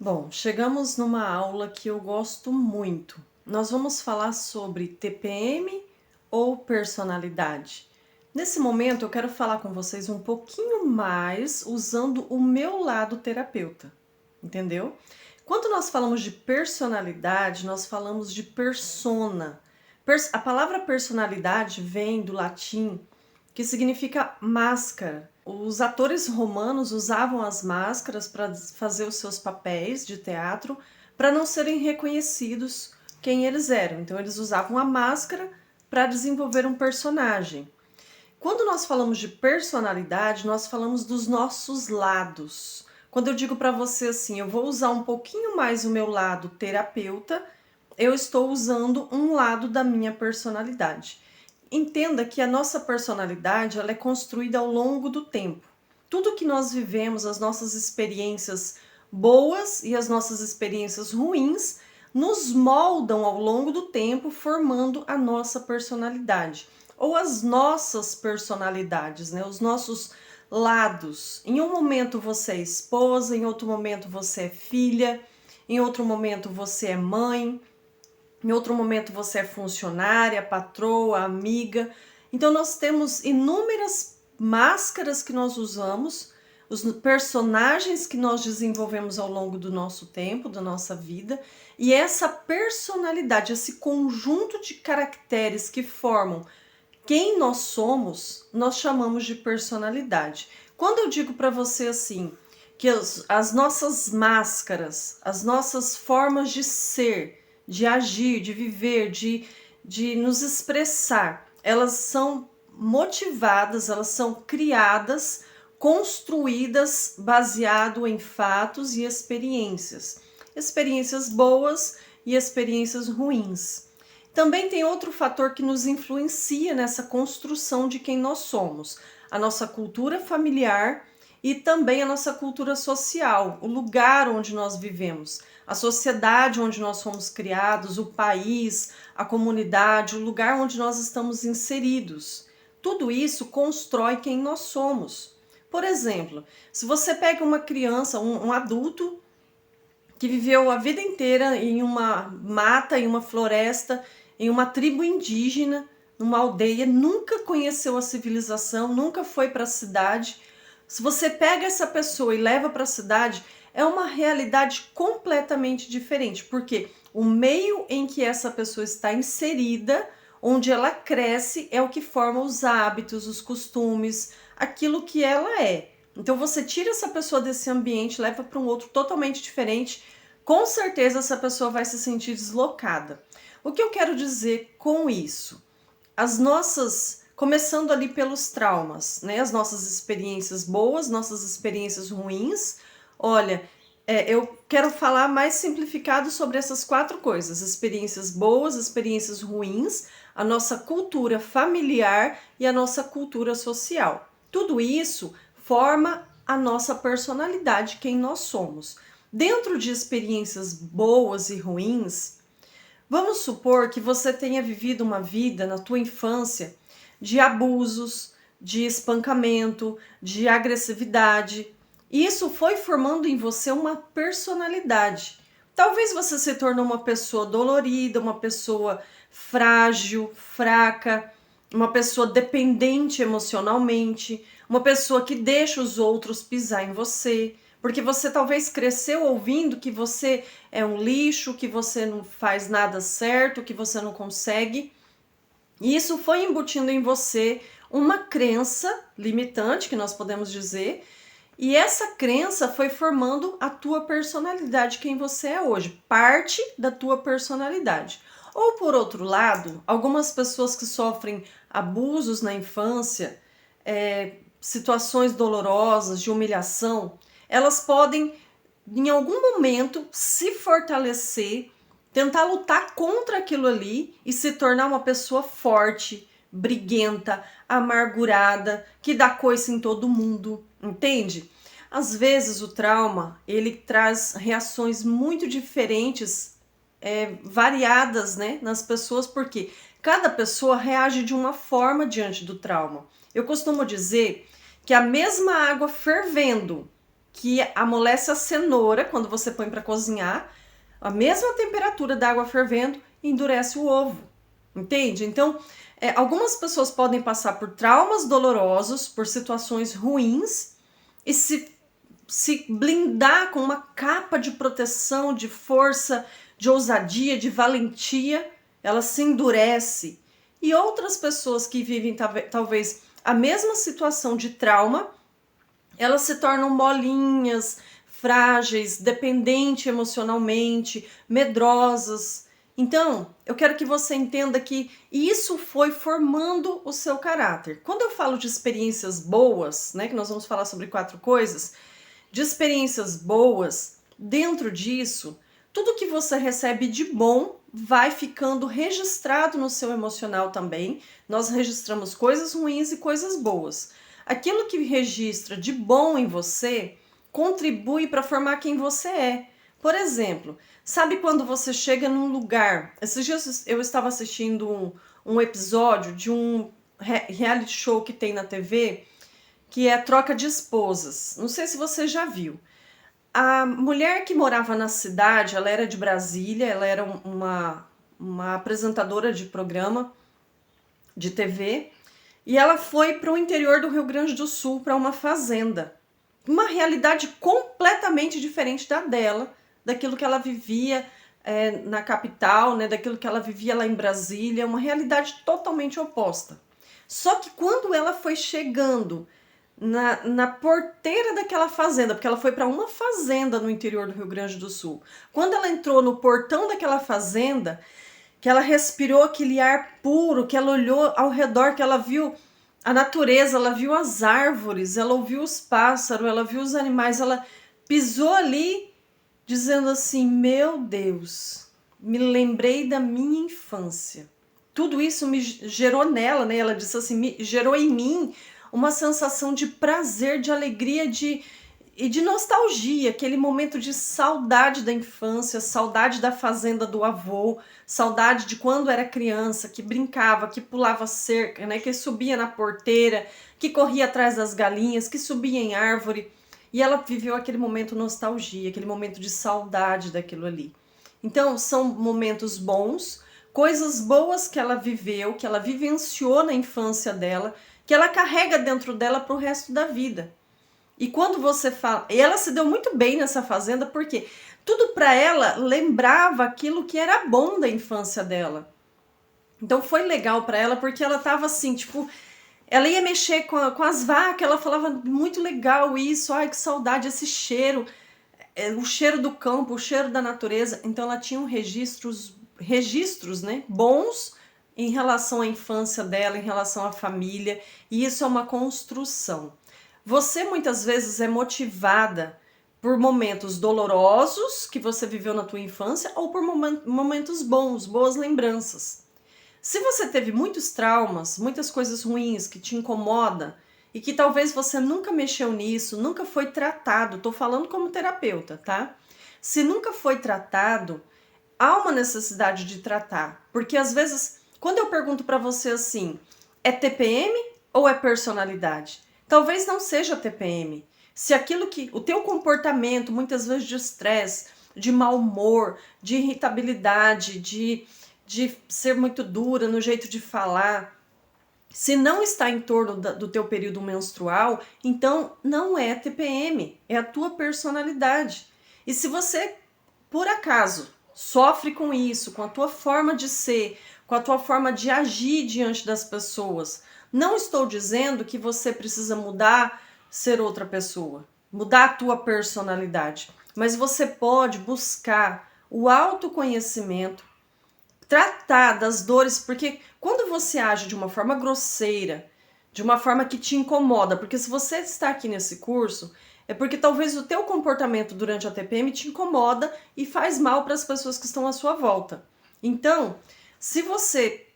Bom, chegamos numa aula que eu gosto muito. Nós vamos falar sobre TPM ou personalidade. Nesse momento, eu quero falar com vocês um pouquinho mais usando o meu lado terapeuta, entendeu? Quando nós falamos de personalidade, nós falamos de persona. A palavra personalidade vem do latim, que significa máscara. Os atores romanos usavam as máscaras para fazer os seus papéis de teatro para não serem reconhecidos quem eles eram. Então eles usavam a máscara para desenvolver um personagem. Quando nós falamos de personalidade, nós falamos dos nossos lados. Quando eu digo para você assim, eu vou usar um pouquinho mais o meu lado terapeuta, eu estou usando um lado da minha personalidade. Entenda que a nossa personalidade ela é construída ao longo do tempo. Tudo que nós vivemos, as nossas experiências boas e as nossas experiências ruins, nos moldam ao longo do tempo, formando a nossa personalidade. Ou as nossas personalidades, né? Os nossos lados. Em um momento você é esposa, em outro momento você é filha, em outro momento você é mãe, em outro momento você é funcionária, patroa, amiga. Então nós temos inúmeras máscaras que nós usamos, os personagens que nós desenvolvemos ao longo do nosso tempo, da nossa vida, e essa personalidade, esse conjunto de caracteres que formam quem nós somos, nós chamamos de personalidade. Quando eu digo para você assim, que as nossas máscaras, as nossas formas de ser, de agir, de viver, de nos expressar, elas são motivadas, elas são criadas, construídas baseado em fatos e experiências. Experiências boas e experiências ruins. Também tem outro fator que nos influencia nessa construção de quem nós somos, a nossa cultura familiar e também a nossa cultura social, o lugar onde nós vivemos, a sociedade onde nós fomos criados, o país, a comunidade, o lugar onde nós estamos inseridos. Tudo isso constrói quem nós somos. Por exemplo, se você pega uma criança, um adulto que viveu a vida inteira em uma mata, em uma floresta, em uma tribo indígena, numa aldeia, nunca conheceu a civilização, nunca foi para a cidade. Se você pega essa pessoa e leva para a cidade, é uma realidade completamente diferente, porque o meio em que essa pessoa está inserida, onde ela cresce, é o que forma os hábitos, os costumes, aquilo que ela é. Então você tira essa pessoa desse ambiente, leva para um outro totalmente diferente, com certeza essa pessoa vai se sentir deslocada. O que eu quero dizer com isso? As nossas, começando ali pelos traumas, né? As nossas experiências boas, nossas experiências ruins. Olha, eu quero falar mais simplificado sobre essas 4 coisas: experiências boas, experiências ruins, a nossa cultura familiar e a nossa cultura social. Tudo isso forma a nossa personalidade, quem nós somos. Dentro de experiências boas e ruins, vamos supor que você tenha vivido uma vida na tua infância de abusos, de espancamento, de agressividade. E isso foi formando em você uma personalidade. Talvez você se tornou uma pessoa dolorida, uma pessoa frágil, fraca, uma pessoa dependente emocionalmente, uma pessoa que deixa os outros pisar em você, porque você talvez cresceu ouvindo que você é um lixo, que você não faz nada certo, que você não consegue. E isso foi embutindo em você uma crença limitante, que nós podemos dizer, e essa crença foi formando a tua personalidade, quem você é hoje, parte da tua personalidade. Ou por outro lado, algumas pessoas que sofrem abusos na infância, situações dolorosas, de humilhação, elas podem, em algum momento, se fortalecer, tentar lutar contra aquilo ali e se tornar uma pessoa forte, briguenta, amargurada, que dá coice em todo mundo, entende? Às vezes o trauma, ele traz reações muito diferentes, variadas, né, nas pessoas, porque cada pessoa reage de uma forma diante do trauma. Eu costumo dizer que a mesma água fervendo que amolece a cenoura quando você põe para cozinhar, a mesma temperatura da água fervendo endurece o ovo, entende? Então, algumas pessoas podem passar por traumas dolorosos, por situações ruins e se blindar com uma capa de proteção, de força, de ousadia, de valentia, ela se endurece. E outras pessoas que vivem talvez a mesma situação de trauma, elas se tornam molinhas, frágeis, dependentes emocionalmente, medrosas. Então, eu quero que você entenda que isso foi formando o seu caráter. Quando eu falo de experiências boas, né, que nós vamos falar sobre 4 coisas, de experiências boas, dentro disso, tudo que você recebe de bom vai ficando registrado no seu emocional também. Nós registramos coisas ruins e coisas boas. Aquilo que registra de bom em você contribui para formar quem você é. Por exemplo, sabe quando você chega num lugar? Esses dias eu estava assistindo um episódio de um reality show que tem na TV, que é a Troca de Esposas. Não sei se você já viu. A mulher que morava na cidade, ela era de Brasília, ela era uma apresentadora de programa de TV, e ela foi para o interior do Rio Grande do Sul, para uma fazenda. Uma realidade completamente diferente da dela, daquilo que ela vivia na capital, né, daquilo que ela vivia lá em Brasília, uma realidade totalmente oposta. Só que quando ela foi chegando na porteira daquela fazenda, porque ela foi para uma fazenda no interior do Rio Grande do Sul. Quando ela entrou no portão daquela fazenda, que ela respirou aquele ar puro, que ela olhou ao redor, que ela viu a natureza, ela viu as árvores, ela ouviu os pássaros, ela viu os animais, ela pisou ali dizendo assim: meu Deus, me lembrei da minha infância. Tudo isso me gerou nela, né? Ela disse assim, me gerou em mim uma sensação de prazer, de alegria, e de nostalgia, aquele momento de saudade da infância, saudade da fazenda do avô, saudade de quando era criança, que brincava, que pulava cerca, né, que subia na porteira, que corria atrás das galinhas, que subia em árvore. E ela viveu aquele momento nostalgia, aquele momento de saudade daquilo ali. Então, são momentos bons, coisas boas que ela viveu, que ela vivenciou na infância dela, que ela carrega dentro dela para o resto da vida. E quando você fala... E ela se deu muito bem nessa fazenda, porque tudo para ela lembrava aquilo que era bom da infância dela. Então foi legal para ela, porque ela tava assim, tipo... Ela ia mexer com as vacas, ela falava, muito legal isso, ai que saudade, esse cheiro, o cheiro do campo, o cheiro da natureza. Então ela tinha registros, né, bons em relação à infância dela, em relação à família, e isso é uma construção. Você muitas vezes é motivada por momentos dolorosos que você viveu na tua infância ou por momentos bons, boas lembranças. Se você teve muitos traumas, muitas coisas ruins que te incomoda e que talvez você nunca mexeu nisso, nunca foi tratado, tô falando como terapeuta, tá? Se nunca foi tratado, há uma necessidade de tratar, porque às vezes, quando eu pergunto para você assim, é TPM ou é personalidade? Talvez não seja TPM. Se aquilo que o teu comportamento, muitas vezes de estresse, de mau humor, de irritabilidade, de ser muito dura no jeito de falar, se não está em torno do teu período menstrual, então não é TPM, é a tua personalidade. E se você, por acaso, sofre com isso, com a tua forma de ser, com a tua forma de agir diante das pessoas, não estou dizendo que você precisa mudar, ser outra pessoa, mudar a tua personalidade, mas você pode buscar o autoconhecimento, tratar das dores, porque quando você age de uma forma grosseira, de uma forma que te incomoda, porque se você está aqui nesse curso, é porque talvez o teu comportamento durante a TPM te incomoda e faz mal para as pessoas que estão à sua volta. Então, se você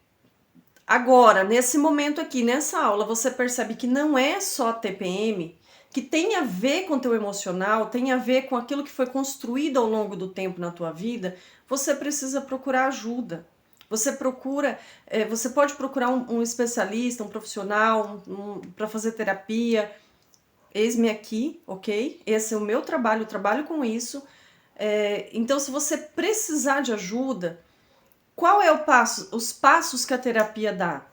agora, nesse momento aqui, nessa aula, você percebe que não é só TPM, que tem a ver com o teu emocional, tem a ver com aquilo que foi construído ao longo do tempo na tua vida, você precisa procurar ajuda. Você pode procurar um especialista, um profissional, para fazer terapia. eis-me aqui, ok? Esse é o meu trabalho, eu trabalho com isso. Então, se você precisar de ajuda, qual é os passos que a terapia dá?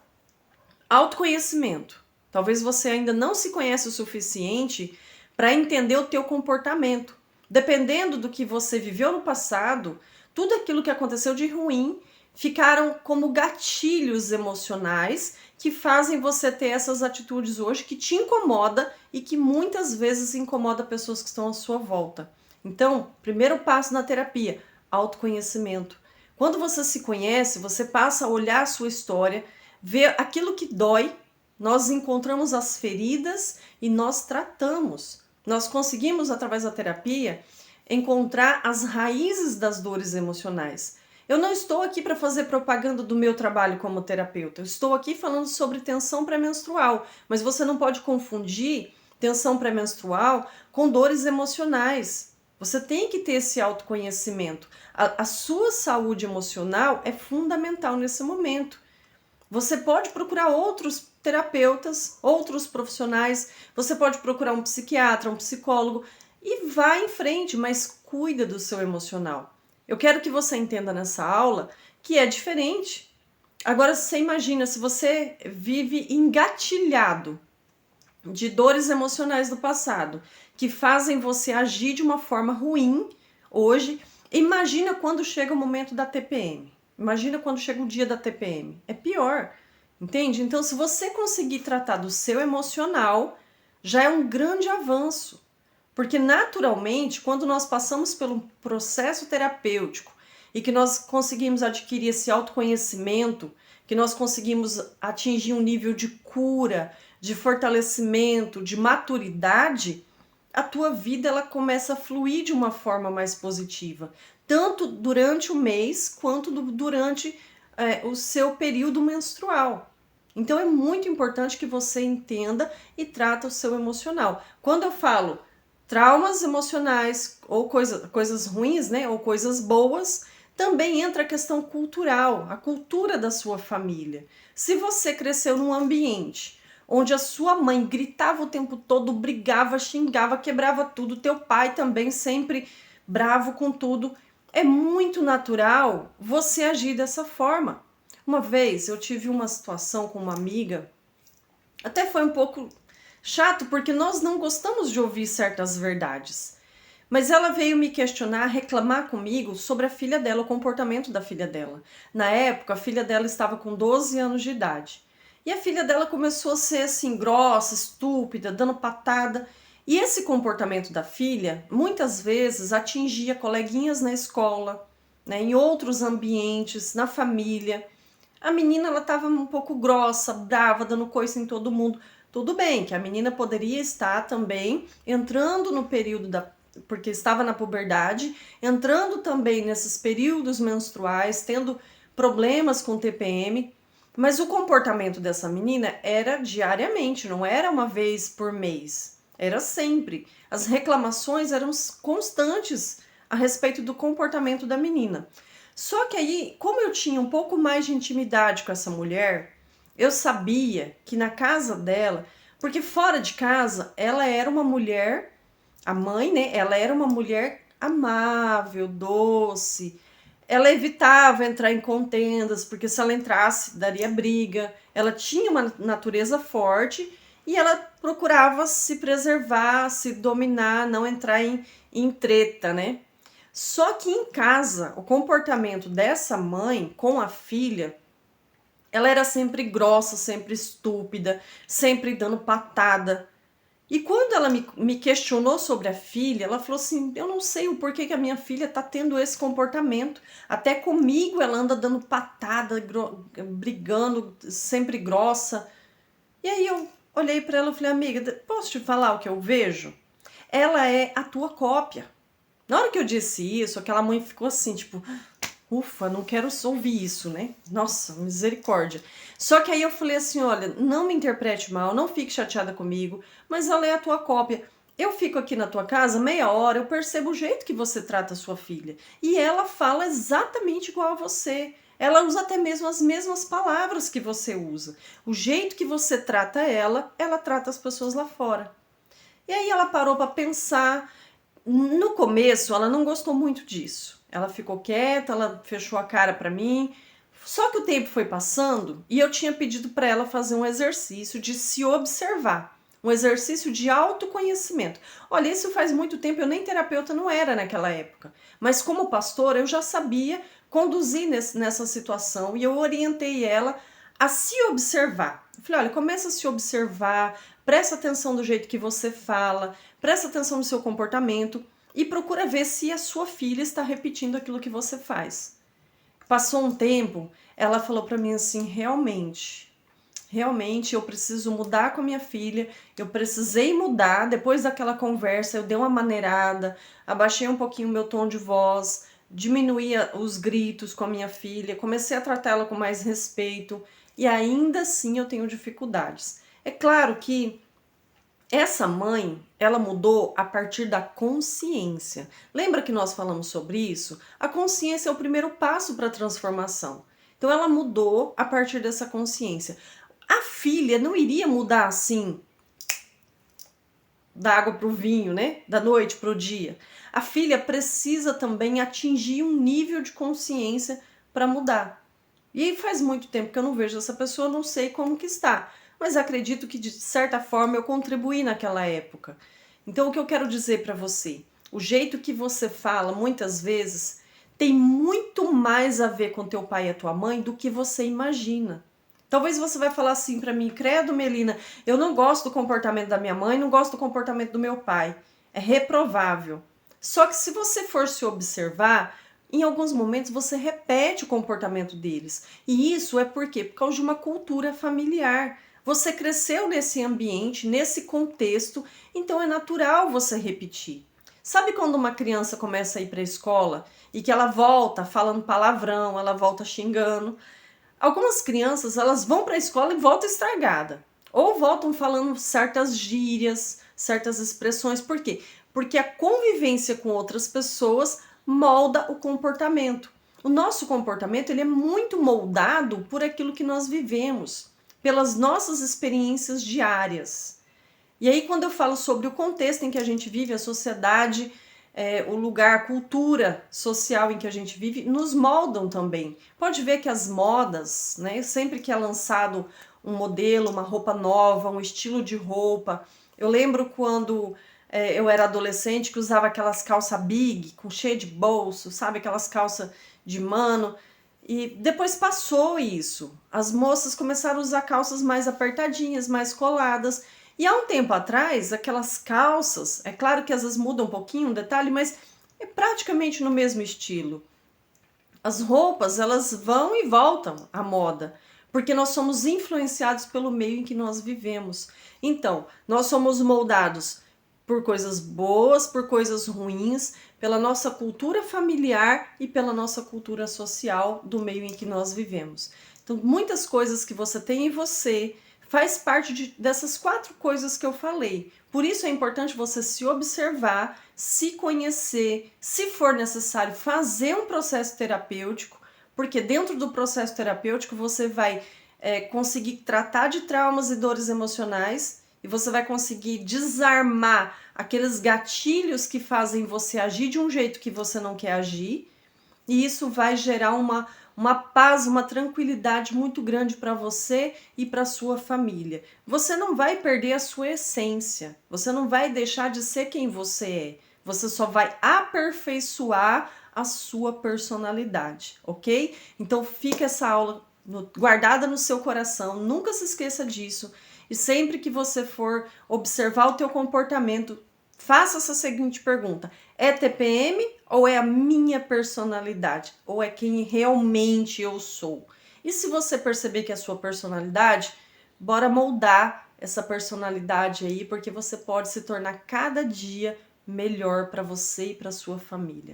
Autoconhecimento. Talvez você ainda não se conhece o suficiente para entender o teu comportamento. Dependendo do que você viveu no passado, tudo aquilo que aconteceu de ruim ficaram como gatilhos emocionais que fazem você ter essas atitudes hoje que te incomoda e que muitas vezes incomoda pessoas que estão à sua volta. Então, primeiro passo na terapia, autoconhecimento. Quando você se conhece, você passa a olhar a sua história, ver aquilo que dói, nós encontramos as feridas e nós tratamos. Nós conseguimos, através da terapia, encontrar as raízes das dores emocionais. Eu não estou aqui para fazer propaganda do meu trabalho como terapeuta. Eu estou aqui falando sobre tensão pré-menstrual, mas você não pode confundir tensão pré-menstrual com dores emocionais. Você tem que ter esse autoconhecimento. A sua saúde emocional é fundamental nesse momento. Você pode procurar outros terapeutas, outros profissionais, você pode procurar um psiquiatra, um psicólogo e vá em frente, mas cuida do seu emocional. Eu quero que você entenda nessa aula que é diferente. Agora você imagina se você vive engatilhado de dores emocionais do passado que fazem você agir de uma forma ruim hoje. Imagina quando chega o momento da TPM. Imagina quando chega o dia da TPM. É pior, entende? Então, se você conseguir tratar do seu emocional, já é um grande avanço. Porque, naturalmente, quando nós passamos pelo processo terapêutico e que nós conseguimos adquirir esse autoconhecimento, que nós conseguimos atingir um nível de cura, de fortalecimento, de maturidade, a tua vida ela começa a fluir de uma forma mais positiva, tanto durante o mês quanto durante o seu período menstrual. Então é muito importante que você entenda e trata o seu emocional. Quando eu falo traumas emocionais ou coisas ruins, né, ou coisas boas, também entra a questão cultural, a cultura da sua família. Se você cresceu num ambiente onde a sua mãe gritava o tempo todo, brigava, xingava, quebrava tudo, teu pai também sempre bravo com tudo, é muito natural você agir dessa forma. Uma vez eu tive uma situação com uma amiga, até foi um pouco chato, porque nós não gostamos de ouvir certas verdades. Mas ela veio me questionar, reclamar comigo sobre a filha dela, o comportamento da filha dela. Na época, a filha dela estava com 12 anos de idade. E a filha dela começou a ser assim, grossa, estúpida, dando patada. E esse comportamento da filha, muitas vezes, atingia coleguinhas na escola, né, em outros ambientes, na família. A menina, ela estava um pouco grossa, brava, dando coice em todo mundo. Tudo bem que a menina poderia estar também entrando no período porque estava na puberdade, entrando também nesses períodos menstruais, tendo problemas com TPM, mas o comportamento dessa menina era diariamente, não era uma vez por mês, era sempre. As reclamações eram constantes a respeito do comportamento da menina. Só que aí, como eu tinha um pouco mais de intimidade com essa mulher, eu sabia que na casa dela, porque fora de casa ela era uma mulher, a mãe, né? Ela era uma mulher amável, doce. Ela evitava entrar em contendas, porque se ela entrasse, daria briga. Ela tinha uma natureza forte e ela procurava se preservar, se dominar, não entrar em treta, né? Só que em casa, o comportamento dessa mãe com a filha, ela era sempre grossa, sempre estúpida, sempre dando patada. E quando ela me questionou sobre a filha, ela falou assim: eu não sei o porquê que a minha filha tá tendo esse comportamento. Até comigo ela anda dando patada, brigando, sempre grossa. E aí eu olhei para ela e falei: amiga, posso te falar o que eu vejo? Ela é a tua cópia. Na hora que eu disse isso, aquela mãe ficou assim, tipo, ufa, não quero ouvir isso, né? Nossa, misericórdia. Só que aí eu falei assim, olha, não me interprete mal, não fique chateada comigo, mas ela é a tua cópia. Eu fico aqui na tua casa meia hora, eu percebo o jeito que você trata a sua filha. E ela fala exatamente igual a você. Ela usa até mesmo as mesmas palavras que você usa. O jeito que você trata ela, ela trata as pessoas lá fora. E aí ela parou para pensar. No começo, ela não gostou muito disso. Ela ficou quieta, ela fechou a cara para mim. Só que o tempo foi passando e eu tinha pedido para ela fazer um exercício de se observar, um exercício de autoconhecimento. Olha, isso faz muito tempo, eu nem terapeuta não era naquela época, mas como pastora eu já sabia conduzir nessa situação e eu orientei ela a se observar. Eu falei, olha, começa a se observar, presta atenção do jeito que você fala, presta atenção no seu comportamento e procura ver se a sua filha está repetindo aquilo que você faz. Passou um tempo, ela falou para mim assim, realmente eu preciso mudar com a minha filha, eu precisei mudar, depois daquela conversa eu dei uma maneirada, abaixei um pouquinho o meu tom de voz, diminuía os gritos com a minha filha, comecei a tratá-la com mais respeito e ainda assim eu tenho dificuldades. É claro que essa mãe, ela mudou a partir da consciência. Lembra que nós falamos sobre isso? A consciência é o primeiro passo para a transformação. Então ela mudou a partir dessa consciência. A filha não iria mudar assim, da água para o vinho, né? Da noite para o dia. A filha precisa também atingir um nível de consciência para mudar. E aí faz muito tempo que eu não vejo essa pessoa, não sei como que está. Mas acredito que de certa forma eu contribuí naquela época. Então o que eu quero dizer para você, o jeito que você fala muitas vezes tem muito mais a ver com teu pai e a tua mãe do que você imagina. Talvez você vai falar assim para mim, credo, Melina, eu não gosto do comportamento da minha mãe, não gosto do comportamento do meu pai. É reprovável. Só que se você for se observar, em alguns momentos você repete o comportamento deles. E isso é por quê? Por causa de uma cultura familiar. Você cresceu nesse ambiente, nesse contexto, então é natural você repetir. Sabe quando uma criança começa a ir para a escola e que ela volta falando palavrão, ela volta xingando? Algumas crianças, elas vão para a escola e voltam estragada. Ou voltam falando certas gírias, certas expressões. Por quê? Porque a convivência com outras pessoas molda o comportamento. O nosso comportamento ele é muito moldado por aquilo que nós vivemos, pelas nossas experiências diárias. E aí, quando eu falo sobre o contexto em que a gente vive, a sociedade, o lugar, a cultura social em que a gente vive, nos moldam também. Pode ver que as modas, né, sempre que é lançado um modelo, uma roupa nova, um estilo de roupa. Eu lembro quando eu era adolescente que usava aquelas calças big, com cheio de bolso, sabe? Aquelas calças de mano. E depois passou isso. As moças começaram a usar calças mais apertadinhas, mais coladas. E há um tempo atrás, aquelas calças, é claro que às vezes muda um pouquinho um detalhe, mas é praticamente no mesmo estilo. As roupas, elas vão e voltam à moda, porque nós somos influenciados pelo meio em que nós vivemos. Então, nós somos moldados por coisas boas, por coisas ruins, pela nossa cultura familiar e pela nossa cultura social do meio em que nós vivemos. Então, muitas coisas que você tem em você faz parte dessas 4 coisas que eu falei. Por isso é importante você se observar, se conhecer, se for necessário fazer um processo terapêutico, porque dentro do processo terapêutico você vai conseguir tratar de traumas e dores emocionais e você vai conseguir desarmar aqueles gatilhos que fazem você agir de um jeito que você não quer agir, e isso vai gerar uma paz, uma tranquilidade muito grande para você e para sua família. Você não vai perder a sua essência, você não vai deixar de ser quem você é, você só vai aperfeiçoar a sua personalidade, ok? Então fica essa aula guardada no seu coração, nunca se esqueça disso. E sempre que você for observar o teu comportamento, faça essa seguinte pergunta: é TPM ou é a minha personalidade? Ou é quem realmente eu sou? E se você perceber que é a sua personalidade, bora moldar essa personalidade aí, porque você pode se tornar cada dia melhor para você e para sua família.